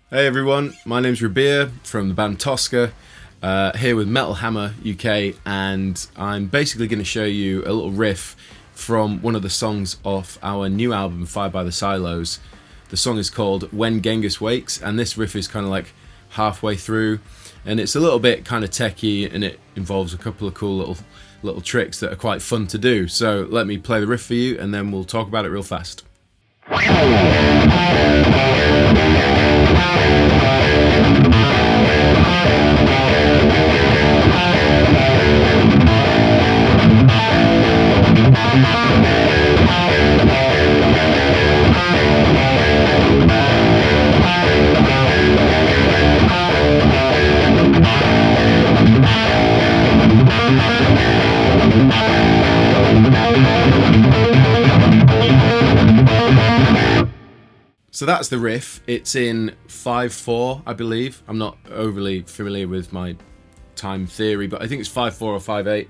Hey everyone, my name's Rabea from the band Toska, here with Metal Hammer UK, and I'm basically going to show you a little riff from one of the songs off our new album, Fire by the Silos. The song is called When Genghis Wakes, and this riff is kind of like halfway through, and it's a little bit kind of techie, and it involves a couple of cool little tricks that are quite fun to do. So let me play the riff for you, and then we'll talk about it real fast. So that's the riff. It's in 5/4, I believe. I'm not overly familiar with my time theory, but I think it's 5/4 or 5/8.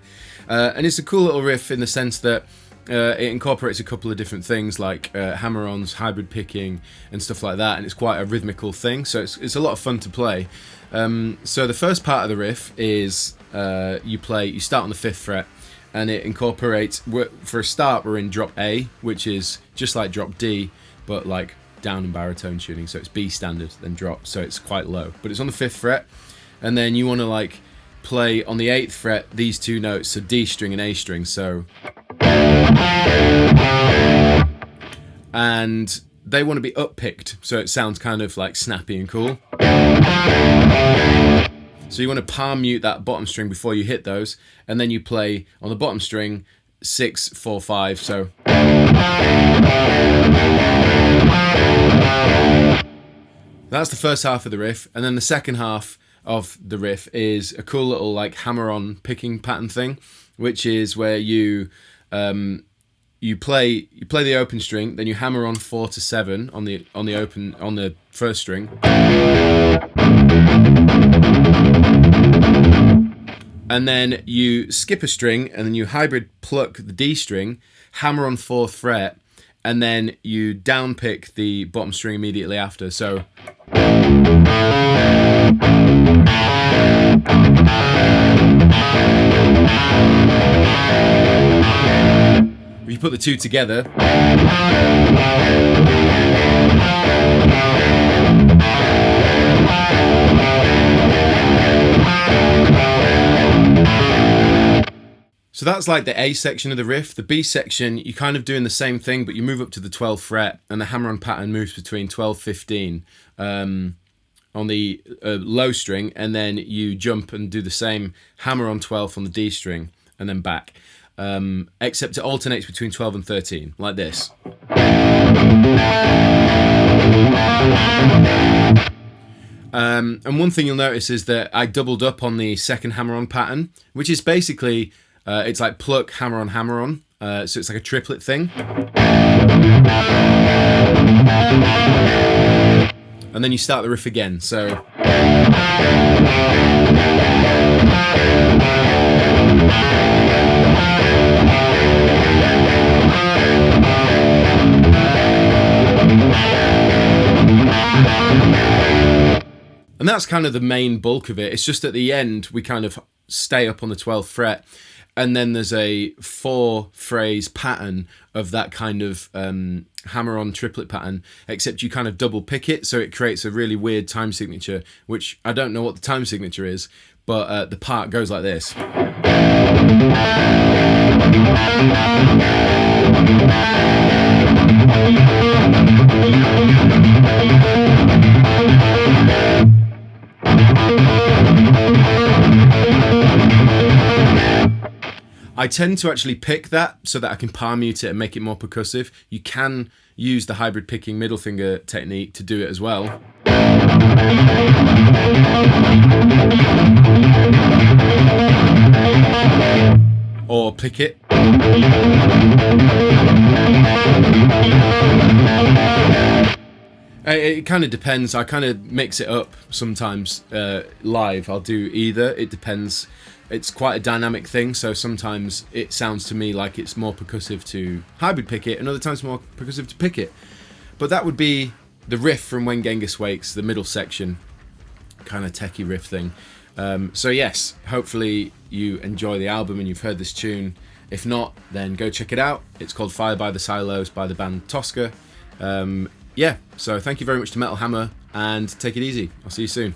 And it's a cool little riff in the sense that it incorporates a couple of different things like hammer-ons, hybrid picking, and stuff like that. And it's quite a rhythmical thing, so it's a lot of fun to play. So the first part of the riff is you start on the 5th fret, and it incorporates, for a start, we're in drop A, which is just like drop D, but like down and baritone tuning, so it's B standard, then drop, so it's quite low, but it's on the 5th fret. And then you want to like play on the 8th fret these two notes, so D string and A string, so, and they want to be up picked, so it sounds kind of like snappy and cool. So you want to palm mute that bottom string before you hit those, and then you play on the bottom string 6, 4, 5, so that's the first half of the riff. And then the second half of the riff is a cool little like hammer-on picking pattern thing, which is where you play the open string, then you hammer on 4 to 7 on the first string, and then you skip a string, and then you hybrid pluck the D string, hammer on 4th fret, and then you down pick the bottom string immediately after. So if you put the two together, so that's like the A section of the riff. The B section, you're kind of doing the same thing, but you move up to the 12th fret, and the hammer-on pattern moves between 12, 15 on the low string, and then you jump and do the same hammer on 12th on the D string, and then back. Except it alternates between 12 and 13, like this. And one thing you'll notice is that I doubled up on the second hammer-on pattern, which is basically it's like pluck, hammer on, so it's like a triplet thing. And then you start the riff again, so and that's kind of the main bulk of it. It's just at the end we kind of stay up on the 12th fret, and then there's a 4-phrase pattern of that kind of hammer-on triplet pattern, except you kind of double pick it, so it creates a really weird time signature, which I don't know what the time signature is, but the part goes like this. I tend to actually pick that so that I can palm mute it and make it more percussive. You can use the hybrid picking middle finger technique to do it as well. Or pick it. It kind of depends. I kind of mix it up sometimes live. I'll do either. It depends. It's quite a dynamic thing, so sometimes it sounds to me like it's more percussive to hybrid pick it, and other times more percussive to pick it. But that would be the riff from When Genghis Wakes, the middle section, kind of techie riff thing. So yes, hopefully you enjoy the album and you've heard this tune. If not, then go check it out. It's called Fire by the Silos by the band Toska. Yeah, so thank you very much to Metal Hammer, and take it easy. I'll see you soon.